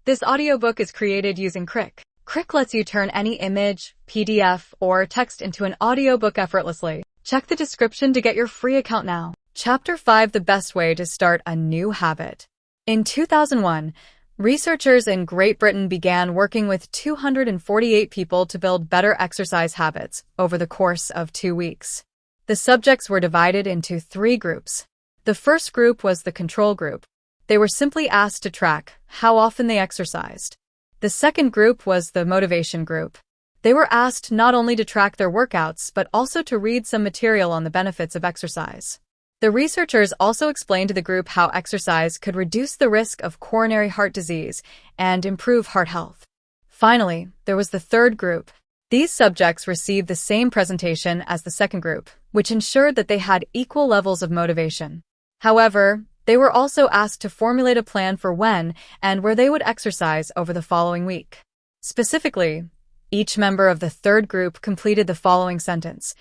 This audiobook is created using Crick. Crick lets you turn any image, PDF, or text into an audiobook effortlessly. Check the description to get your free account now. Chapter 5: The Best Way to Start a New Habit. In 2001, researchers in Great Britain began working with 248 people to build better exercise habits over the course of 2 weeks. The subjects were divided into 3 groups. The first group was the control group. They were simply asked to track how often they exercised. The second group was the motivation group. They were asked not only to track their workouts, but also to read some material on the benefits of exercise. The researchers also explained to the group how exercise could reduce the risk of coronary heart disease and improve heart health. Finally, there was the third group. These subjects received the same presentation as the second group, which ensured that they had equal levels of motivation. However, they were also asked to formulate a plan for when and where they would exercise over the following week. Specifically, each member of the third group completed the following sentence: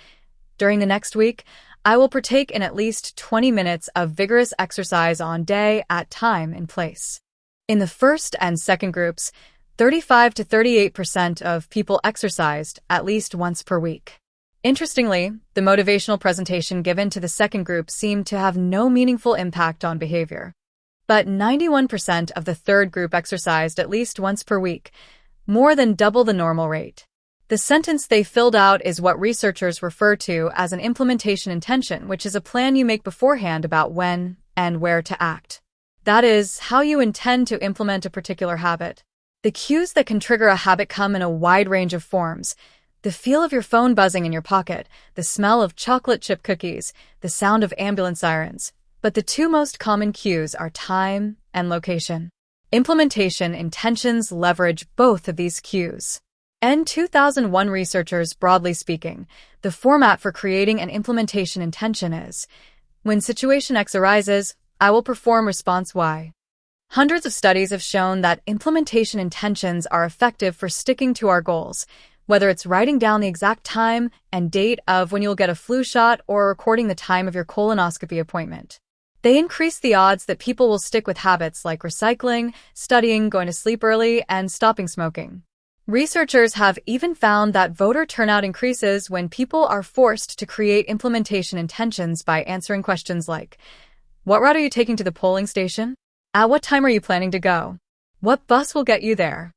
"During the next week, I will partake in at least 20 minutes of vigorous exercise on day, at time, and place." In the first and second groups, 35 to 38% of people exercised at least once per week. Interestingly, the motivational presentation given to the second group seemed to have no meaningful impact on behavior. But 91% of the third group exercised at least once per week, more than double the normal rate. The sentence they filled out is what researchers refer to as an implementation intention, which is a plan you make beforehand about when and where to act. That is, how you intend to implement a particular habit. The cues that can trigger a habit come in a wide range of forms: the feel of your phone buzzing in your pocket, the smell of chocolate chip cookies, the sound of ambulance sirens. But the 2 most common cues are time and location. Implementation intentions leverage both of these cues. In 2001, researchers, broadly speaking, the format for creating an implementation intention is: when situation X arises, I will perform response Y. Hundreds of studies have shown that implementation intentions are effective for sticking to our goals, whether it's writing down the exact time and date of when you'll get a flu shot or recording the time of your colonoscopy appointment. They increase the odds that people will stick with habits like recycling, studying, going to sleep early, and stopping smoking. Researchers have even found that voter turnout increases when people are forced to create implementation intentions by answering questions like: what route are you taking to the polling station? At what time are you planning to go? What bus will get you there?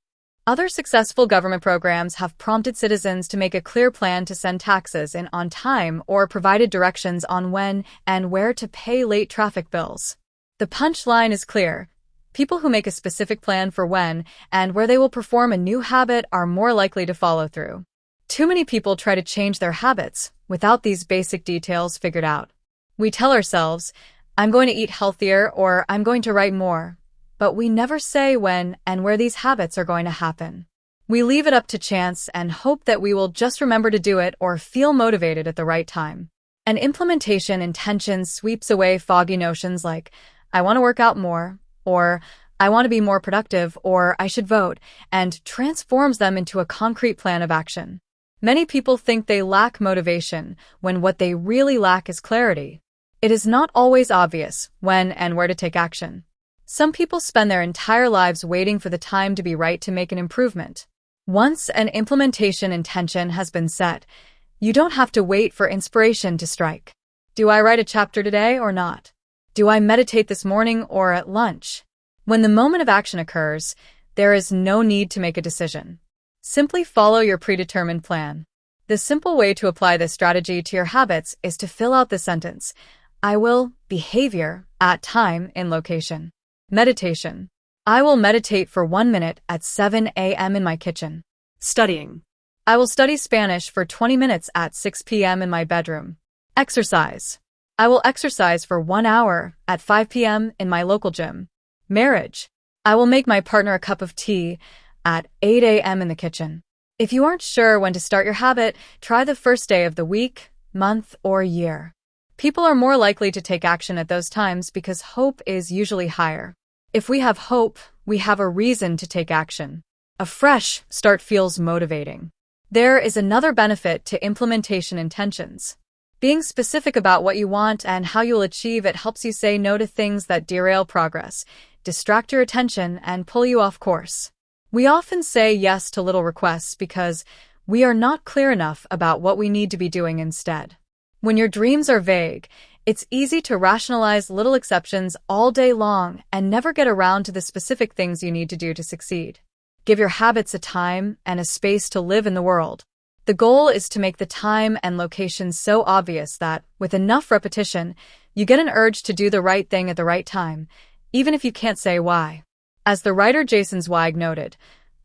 Other successful government programs have prompted citizens to make a clear plan to send taxes in on time or provided directions on when and where to pay late traffic bills. The punchline is clear: people who make a specific plan for when and where they will perform a new habit are more likely to follow through. Too many people try to change their habits without these basic details figured out. We tell ourselves, "I'm going to eat healthier," or "I'm going to write more," but we never say when and where these habits are going to happen. We leave it up to chance and hope that we will just remember to do it or feel motivated at the right time. An implementation intention sweeps away foggy notions like, "I want to work out more," or "I want to be more productive," or "I should vote," and transforms them into a concrete plan of action. Many people think they lack motivation when what they really lack is clarity. It is not always obvious when and where to take action. Some people spend their entire lives waiting for the time to be right to make an improvement. Once an implementation intention has been set, you don't have to wait for inspiration to strike. Do I write a chapter today or not? Do I meditate this morning or at lunch? When the moment of action occurs, there is no need to make a decision. Simply follow your predetermined plan. The simple way to apply this strategy to your habits is to fill out the sentence: I will, behavior, at time, in location. Meditation: I will meditate for 1 minute at 7 a.m. in my kitchen. Studying: I will study Spanish for 20 minutes at 6 p.m. in my bedroom. Exercise: I will exercise for 1 hour at 5 p.m. in my local gym. Marriage: I will make my partner a cup of tea at 8 a.m. in the kitchen. If you aren't sure when to start your habit, try the first day of the week, month, or year. People are more likely to take action at those times because hope is usually higher. If we have hope, we have a reason to take action. A fresh start feels motivating. There is another benefit to implementation intentions. Being specific about what you want and how you'll achieve it helps you say no to things that derail progress. distract your attention, and pull you off course. We often say yes to little requests because we are not clear enough about what we need to be doing instead. When your dreams are vague, it's easy to rationalize little exceptions all day long and never get around to the specific things you need to do to succeed. Give your habits a time and a space to live in the world. The goal is to make the time and location so obvious that, with enough repetition, you get an urge to do the right thing at the right time, even if you can't say why. As the writer Jason Zweig noted,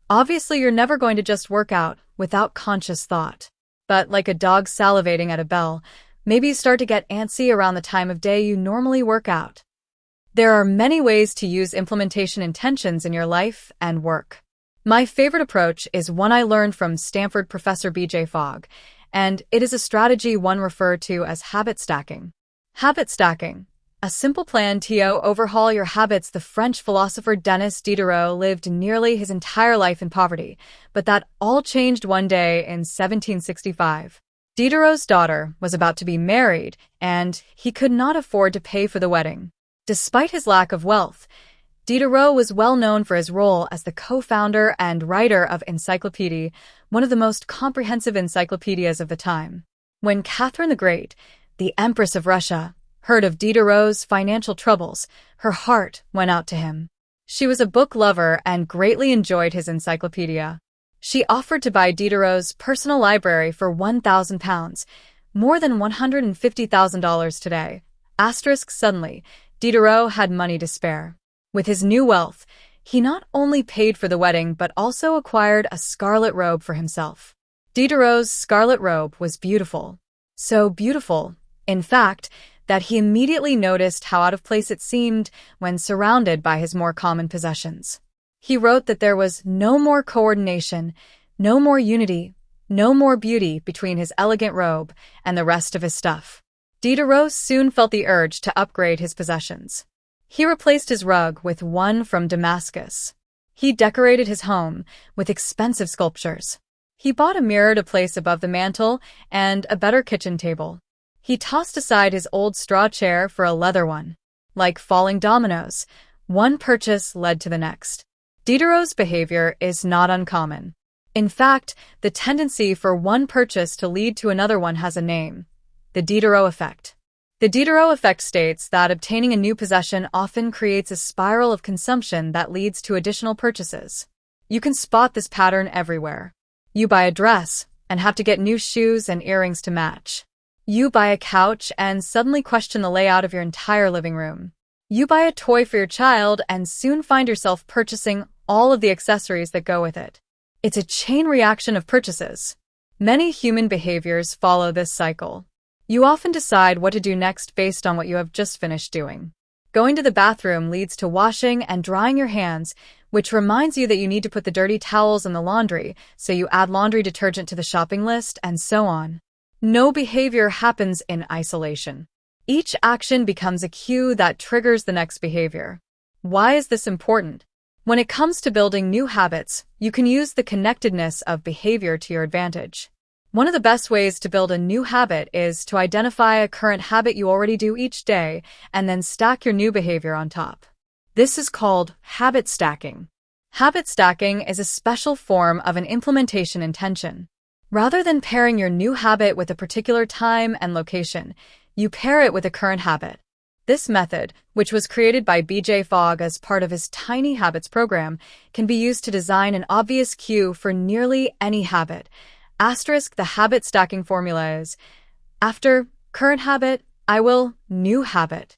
obviously you're never going to just work out without conscious thought. But like a dog salivating at a bell, maybe you start to get antsy around the time of day you normally work out. There are many ways to use implementation intentions in your life and work. My favorite approach is one I learned from Stanford professor B.J. Fogg, and it is a strategy one referred to as habit stacking. Habit stacking, a simple plan to overhaul your habits. The French philosopher Denis Diderot lived nearly his entire life in poverty, but that all changed one day in 1765. Diderot's daughter was about to be married, and he could not afford to pay for the wedding. Despite his lack of wealth, Diderot was well known for his role as the co-founder and writer of Encyclopédie, one of the most comprehensive encyclopedias of the time. When Catherine the Great, the Empress of Russia, heard of Diderot's financial troubles, her heart went out to him. She was a book lover and greatly enjoyed his encyclopedia. She offered to buy Diderot's personal library for £1,000, more than $150,000 today. Suddenly, Diderot had money to spare. With his new wealth, he not only paid for the wedding but also acquired a scarlet robe for himself. Diderot's scarlet robe was beautiful. So beautiful, in fact, that he immediately noticed how out of place it seemed when surrounded by his more common possessions. He wrote that there was no more coordination, no more unity, no more beauty between his elegant robe and the rest of his stuff. Diderot soon felt the urge to upgrade his possessions. He replaced his rug with one from Damascus. He decorated his home with expensive sculptures. He bought a mirror to place above the mantel and a better kitchen table. He tossed aside his old straw chair for a leather one. Like falling dominoes, one purchase led to the next. Diderot's behavior is not uncommon. In fact, the tendency for one purchase to lead to another one has a name: the Diderot Effect. The Diderot Effect states that obtaining a new possession often creates a spiral of consumption that leads to additional purchases. You can spot this pattern everywhere. You buy a dress and have to get new shoes and earrings to match. You buy a couch and suddenly question the layout of your entire living room. You buy a toy for your child and soon find yourself purchasing all of the accessories that go with it. It's a chain reaction of purchases. Many human behaviors follow this cycle. You often decide what to do next based on what you have just finished doing. Going to the bathroom leads to washing and drying your hands, which reminds you that you need to put the dirty towels in the laundry, so you add laundry detergent to the shopping list, and so on. No behavior happens in isolation. Each action becomes a cue that triggers the next behavior. Why is this important? When it comes to building new habits, you can use the connectedness of behavior to your advantage. One of the best ways to build a new habit is to identify a current habit you already do each day and then stack your new behavior on top. This is called habit stacking. Habit stacking is a special form of an implementation intention. Rather than pairing your new habit with a particular time and location, you pair it with a current habit. This method, which was created by B.J. Fogg as part of his Tiny Habits program, can be used to design an obvious cue for nearly any habit. The habit stacking formula is: after current habit, I will new habit.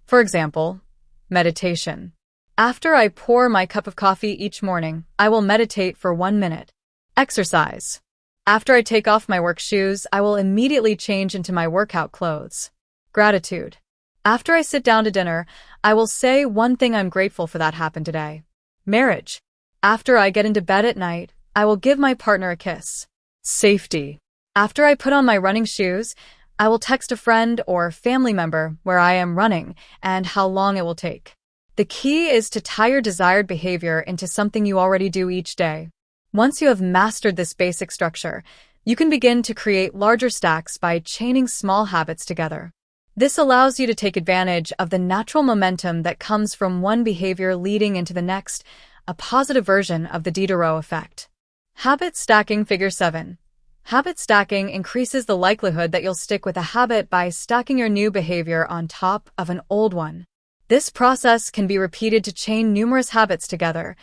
For example, meditation. After I pour my cup of coffee each morning, I will meditate for 1 minute. Exercise. After I take off my work shoes, I will immediately change into my workout clothes. Gratitude. After I sit down to dinner, I will say one thing I'm grateful for that happened today. Marriage. After I get into bed at night, I will give my partner a kiss. Safety. After I put on my running shoes, I will text a friend or family member where I am running and how long it will take. The key is to tie your desired behavior into something you already do each day. Once you have mastered this basic structure, you can begin to create larger stacks by chaining small habits together. This allows you to take advantage of the natural momentum that comes from one behavior leading into the next, a positive version of the Diderot Effect. Habit stacking figure 7. Habit stacking increases the likelihood that you'll stick with a habit by stacking your new behavior on top of an old one. This process can be repeated to chain numerous habits together,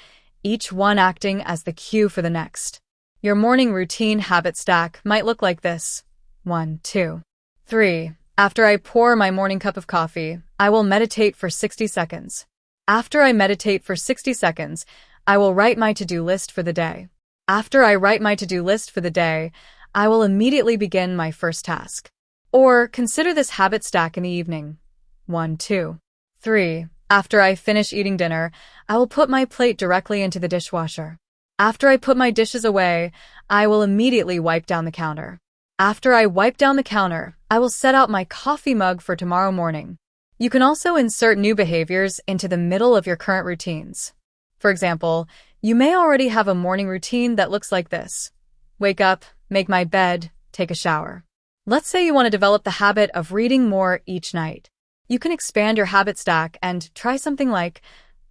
each one acting as the cue for the next. Your morning routine habit stack might look like this. 1, 2, 3. After I pour my morning cup of coffee, I will meditate for 60 seconds. After I meditate for 60 seconds, I will write my to-do list for the day. After I write my to-do list for the day, I will immediately begin my first task. Or consider this habit stack in the evening. 1, 2, 3. After I finish eating dinner, I will put my plate directly into the dishwasher. After I put my dishes away, I will immediately wipe down the counter. After I wipe down the counter, I will set out my coffee mug for tomorrow morning. You can also insert new behaviors into the middle of your current routines. For example, you may already have a morning routine that looks like this. Wake up, make my bed, take a shower. Let's say you want to develop the habit of reading more each night. You can expand your habit stack and try something like,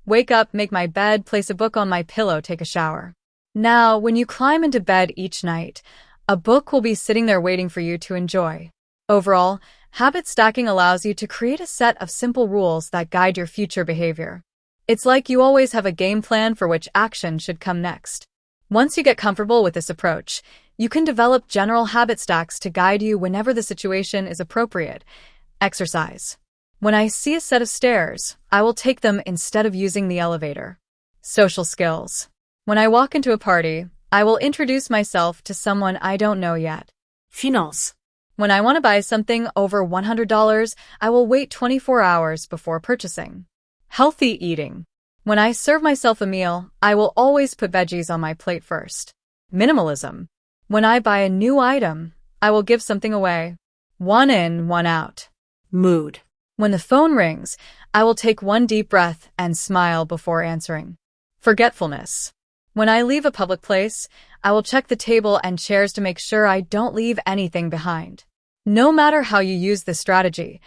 wake up, make my bed, place a book on my pillow, take a shower. Now, when you climb into bed each night, a book will be sitting there waiting for you to enjoy. Overall, habit stacking allows you to create a set of simple rules that guide your future behavior. It's like you always have a game plan for which action should come next. Once you get comfortable with this approach, you can develop general habit stacks to guide you whenever the situation is appropriate. Exercise. When I see a set of stairs, I will take them instead of using the elevator. Social skills. When I walk into a party, I will introduce myself to someone I don't know yet. Finance. When I want to buy something over $100, I will wait 24 hours before purchasing. Healthy eating. When I serve myself a meal, I will always put veggies on my plate first. Minimalism. When I buy a new item, I will give something away. One in, one out. Mood. When the phone rings, I will take one deep breath and smile before answering. Forgetfulness. When I leave a public place, I will check the table and chairs to make sure I don't leave anything behind. No matter how you use this strategy,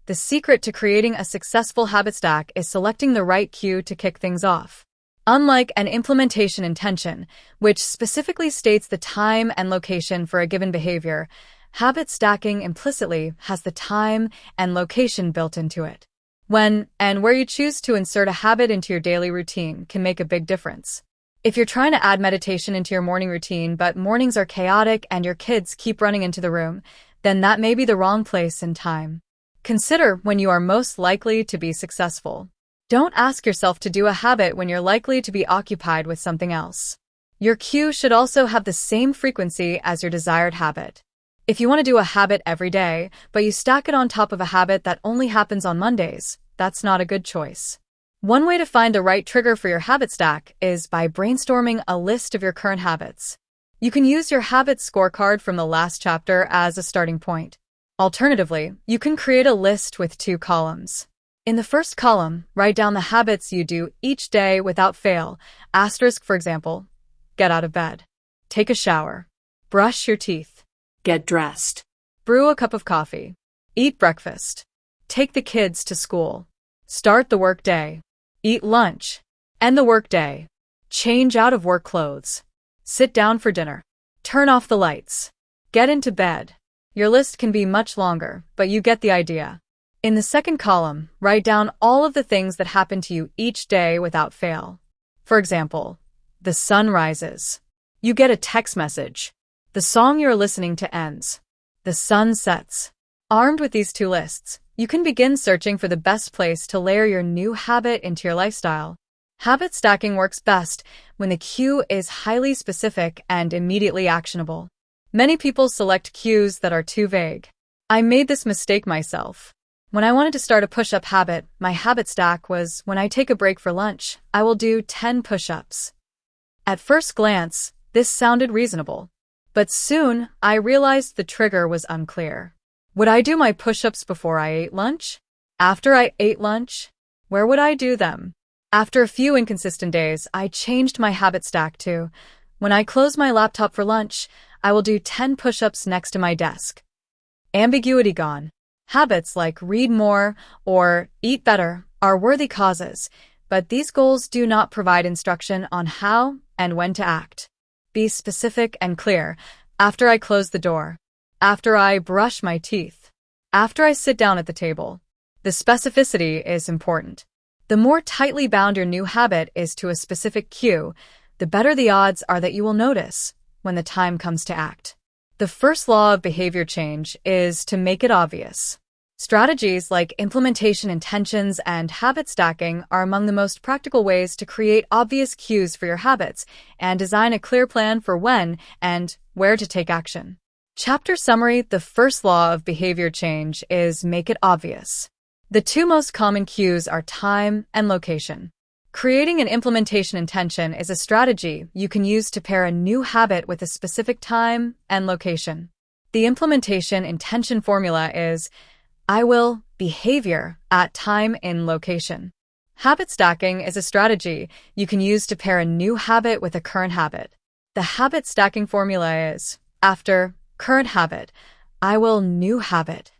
the secret to creating a successful habit stack is selecting the right cue to kick things off. Unlike an implementation intention, which specifically states the time and location for a given behavior, habit stacking implicitly has the time and location built into it. When and where you choose to insert a habit into your daily routine can make a big difference. If you're trying to add meditation into your morning routine, but mornings are chaotic and your kids keep running into the room, then that may be the wrong place and time. Consider when you are most likely to be successful. Don't ask yourself to do a habit when you're likely to be occupied with something else. Your cue should also have the same frequency as your desired habit. If you want to do a habit every day, but you stack it on top of a habit that only happens on Mondays, that's not a good choice. One way to find the right trigger for your habit stack is by brainstorming a list of your current habits. You can use your habits scorecard from the last chapter as a starting point. Alternatively, you can create a list with 2 columns. In the first column, write down the habits you do each day without fail. Asterisk, for example, get out of bed, take a shower, brush your teeth, Get dressed. brew a cup of coffee, eat breakfast, take the kids to school, start the workday, eat lunch, end the workday, change out of work clothes, sit down for dinner, turn off the lights, get into bed. Your list can be much longer, but you get the idea. In the second column, write down all of the things that happen to you each day without fail. For example, the sun rises. You get a text message. The song you're listening to ends. The sun sets. Armed with these 2 lists, you can begin searching for the best place to layer your new habit into your lifestyle. Habit stacking works best when the cue is highly specific and immediately actionable. Many people select cues that are too vague. I made this mistake myself. When I wanted to start a push-up habit, my habit stack was when I take a break for lunch, I will do 10 push-ups. At first glance, this sounded reasonable. But soon, I realized the trigger was unclear. Would I do my push-ups before I ate lunch? After I ate lunch? Where would I do them? After a few inconsistent days, I changed my habit stack to, when I close my laptop for lunch, I will do 10 push-ups next to my desk. Ambiguity gone. Habits like read more or eat better are worthy causes, but these goals do not provide instruction on how and when to act. Be specific and clear. After I close the door. After I brush my teeth. After I sit down at the table. The specificity is important. The more tightly bound your new habit is to a specific cue, the better the odds are that you will notice when the time comes to act. The first law of behavior change is to make it obvious. Strategies like implementation intentions and habit stacking are among the most practical ways to create obvious cues for your habits and design a clear plan for when and where to take action. Chapter summary: the first law of behavior change is make it obvious. The two most common cues are time and location. Creating an implementation intention is a strategy you can use to pair a new habit with a specific time and location. The implementation intention formula is I will behavior at time in location. Habit stacking is a strategy you can use to pair a new habit with a current habit. The habit stacking formula is after current habit, I will new habit.